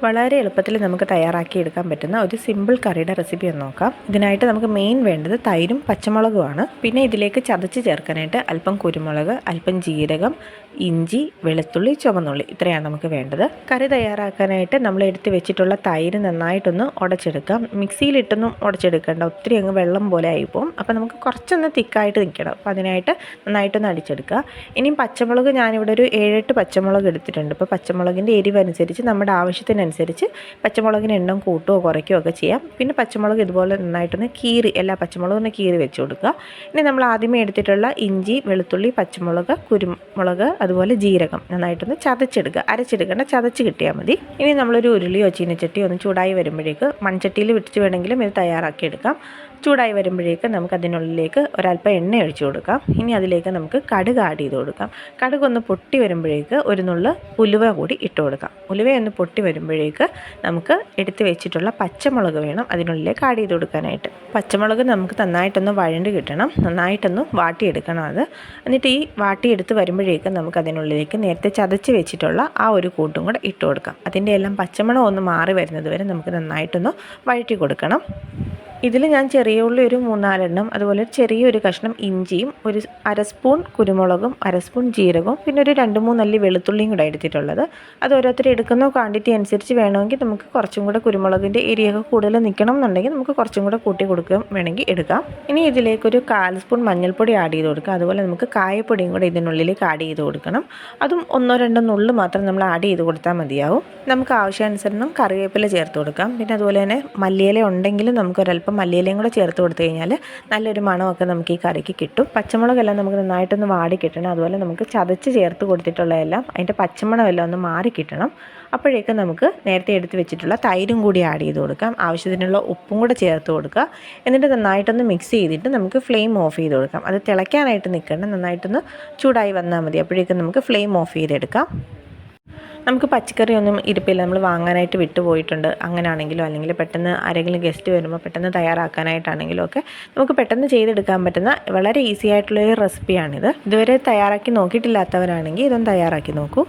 വളരെ എളുപ്പത്തിൽ നമുക്ക് തയ്യാറാക്കിയെടുക്കാൻ പറ്റുന്ന ഒരു സിമ്പിൾ കറിയുടെ റെസിപ്പി ഒന്ന് നോക്കാം. ഇതിനായിട്ട് നമുക്ക് മെയിൻ വേണ്ടത് തൈരും പച്ചമുളകുമാണ്. പിന്നെ ഇതിലേക്ക് ചതച്ച് ചേർക്കാനായിട്ട് അല്പം കുരുമുളക്, അല്പം ജീരകം, ഇഞ്ചി, വെളുത്തുള്ളി, ചുവന്നുള്ളി, ഇത്രയാണ് നമുക്ക് വേണ്ടത്. കറി തയ്യാറാക്കാനായിട്ട് നമ്മൾ എടുത്ത് വെച്ചിട്ടുള്ള തൈര് നന്നായിട്ടൊന്ന് ഉടച്ചെടുക്കാം. മിക്സിയിലിട്ടൊന്നും ഉടച്ചെടുക്കേണ്ട, ഒത്തിരി അങ്ങ് വെള്ളം പോലെ ആയിപ്പോവും. അപ്പോൾ നമുക്ക് കുറച്ചൊന്ന് തിക്കായിട്ട് നിൽക്കണം. അപ്പോൾ അതിനായിട്ട് നന്നായിട്ടൊന്ന് അടിച്ചെടുക്കുക. ഇനിയും പച്ചമുളക് ഞാനിവിടെ ഒരു 7-8 പച്ചമുളക് എടുത്തിട്ടുണ്ട്. ഇപ്പോൾ പച്ചമുളകിൻ്റെ എരിവ് അനുസരിച്ച് നമ്മുടെ ആവശ്യത്തിനനുസരിച്ച് പച്ചമുളകിന് എണ്ണം കൂട്ടുകയോ കുറയ്ക്കുകയോ ഒക്കെ ചെയ്യാം. പിന്നെ പച്ചമുളക് ഇതുപോലെ നന്നായിട്ടൊന്ന് കീറി, എല്ലാ പച്ചമുളകും ഒന്ന് കീറി വെച്ച് കൊടുക്കുക. ഇനി നമ്മൾ ആദ്യമേ എടുത്തിട്ടുള്ള ഇഞ്ചി, വെളുത്തുള്ളി, പച്ചമുളക്, കുരുമുളക്, അതുപോലെ ജീരകം നന്നായിട്ടൊന്ന് ചതച്ചെടുക്കുക. അരച്ചെടുക്കേണ്ട, ചതച്ച് കിട്ടിയാൽ മതി. ഇനി നമ്മളൊരു ഉരുളിയോ ചീനച്ചട്ടിയോ ഒന്ന് ചൂടായി വരുമ്പോഴേക്ക്, മൺചട്ടിയിൽ വെച്ച് വേണമെങ്കിലും ഇത് തയ്യാറാക്കിയെടുക്കാം. ചൂടായി വരുമ്പോഴേക്ക് നമുക്ക് അതിനുള്ളിലേക്ക് ഒരല്പം എണ്ണ ഒഴിച്ചു കൊടുക്കാം. ഇനി അതിലേക്ക് നമുക്ക് കടുക് ആഡ് ചെയ്ത് കൊടുക്കാം. കടുക് ഒന്ന് പൊട്ടി വരുമ്പോഴേക്ക് ഒരു നുള്ള് ഉലുവ കൂടി ഇട്ട് കൊടുക്കാം. ഉലുവയൊന്ന് പൊട്ടി വരുമ്പോഴേക്ക് നമുക്ക് എടുത്ത് വെച്ചിട്ടുള്ള പച്ചമുളക് വേണം അതിനുള്ളിലേക്ക് ആഡ് ചെയ്ത് കൊടുക്കാനായിട്ട്. പച്ചമുളക് നമുക്ക് നന്നായിട്ടൊന്ന് വഴണ്ട് കിട്ടണം, നന്നായിട്ടൊന്ന് വാട്ടിയെടുക്കണം അത്. എന്നിട്ട് ഈ വാട്ടിയെടുത്ത് വരുമ്പോഴേക്ക് നമുക്ക് അതിനുള്ളിലേക്ക് നേരത്തെ ചതച്ച് വെച്ചിട്ടുള്ള ആ ഒരു കൂട്ടും കൂടെ ഇട്ട് കൊടുക്കാം. അതിൻ്റെ എല്ലാം പച്ചമണം ഒന്ന് മാറി വരുന്നത് വരെ നമുക്ക് നന്നായിട്ടൊന്ന് വഴറ്റി കൊടുക്കണം. ഇതിൽ ഞാൻ ചെറിയ ഉള്ളി ഒരു 3-4 എണ്ണം, അതുപോലെ ചെറിയൊരു കഷ്ണം ഇഞ്ചിയും, ഒരു അര സ്പൂൺ കുരുമുളകും, അര സ്പൂൺ ജീരകവും, പിന്നെ ഒരു 2-3 അല്ലി വെളുത്തുള്ളിയും കൂടെ എടുത്തിട്ടുള്ളത്. അത് ഓരോരുത്തർ എടുക്കുന്ന ക്വാണ്ടിറ്റി അനുസരിച്ച് വേണമെങ്കിൽ നമുക്ക് കുറച്ചും കൂടെ കുരുമുളകിൻ്റെ എരിയൊക്കെ കൂടുതൽ നിൽക്കണം എന്നുണ്ടെങ്കിൽ നമുക്ക് കുറച്ചും കൂടെ കൂട്ടി കൊടുക്കുക വേണമെങ്കിൽ എടുക്കാം. ഇനി ഇതിലേക്കൊരു 1/4 സ്പൂൺ മഞ്ഞൾപ്പൊടി ആഡ് ചെയ്ത് കൊടുക്കുക. അതുപോലെ നമുക്ക് കായപ്പൊടിയും കൂടെ ഇതിനുള്ളിലേക്ക് ആഡ് ചെയ്ത് കൊടുക്കണം. അതും 1-2 നുള്ളു മാത്രം നമ്മൾ ആഡ് ചെയ്ത് കൊടുത്താൽ മതിയാവും. നമുക്ക് ആവശ്യാനുസരണം കറിവേപ്പില ചേർത്ത് കൊടുക്കാം. പിന്നെ അതുപോലെ തന്നെ മല്ലിയില ഉണ്ടെങ്കിൽ നമുക്ക് ഒരല്പം മല്ലിയിലയും കൂടെ ചേർത്ത് കൊടുത്തു കഴിഞ്ഞാൽ നല്ലൊരു മണമൊക്കെ നമുക്ക് ഈ കറിക്ക് കിട്ടും. പച്ചമുളകെല്ലാം നമുക്ക് നന്നായിട്ടൊന്ന് വാടി കിട്ടണം. അതുപോലെ നമുക്ക് ചതച്ച് ചേർത്ത് കൊടുത്തിട്ടുള്ളതെല്ലാം അതിൻ്റെ പച്ചമണമെല്ലാം ഒന്ന് മാറി കിട്ടണം. അപ്പോഴേക്കും നമുക്ക് നേരത്തെ എടുത്ത് വെച്ചിട്ടുള്ള തൈരും കൂടി ആഡ് ചെയ്ത് കൊടുക്കാം. ആവശ്യത്തിനുള്ള ഉപ്പും കൂടെ ചേർത്ത് കൊടുക്കുക. എന്നിട്ട് നന്നായിട്ടൊന്ന് മിക്സ് ചെയ്തിട്ട് നമുക്ക് ഫ്ലെയിം ഓഫ് ചെയ്ത് കൊടുക്കാം. അത് തിളയ്ക്കാനായിട്ട് നിൽക്കണം, നന്നായിട്ടൊന്ന് ചൂടായി വന്നാൽ മതി. അപ്പോഴേക്കും നമുക്ക് ഫ്ലെയിം ഓഫ് ചെയ്തെടുക്കാം. നമുക്ക് പച്ചക്കറി ഒന്നും ഇരിപ്പില്ല, നമ്മൾ വാങ്ങാനായിട്ട് വിട്ടുപോയിട്ടുണ്ട്, അങ്ങനെയാണെങ്കിലോ അല്ലെങ്കിൽ പെട്ടെന്ന് ആരെങ്കിലും ഗസ്റ്റ് വരുമ്പോൾ പെട്ടെന്ന് തയ്യാറാക്കാനായിട്ടാണെങ്കിലോ ഒക്കെ നമുക്ക് പെട്ടെന്ന് ചെയ്തെടുക്കാൻ പറ്റുന്ന വളരെ ഈസി ആയിട്ടുള്ളൊരു റെസിപ്പിയാണിത്. ഇതുവരെ തയ്യാറാക്കി നോക്കിയിട്ടില്ലാത്തവരാണെങ്കിൽ ഇതൊന്ന് തയ്യാറാക്കി നോക്കൂ.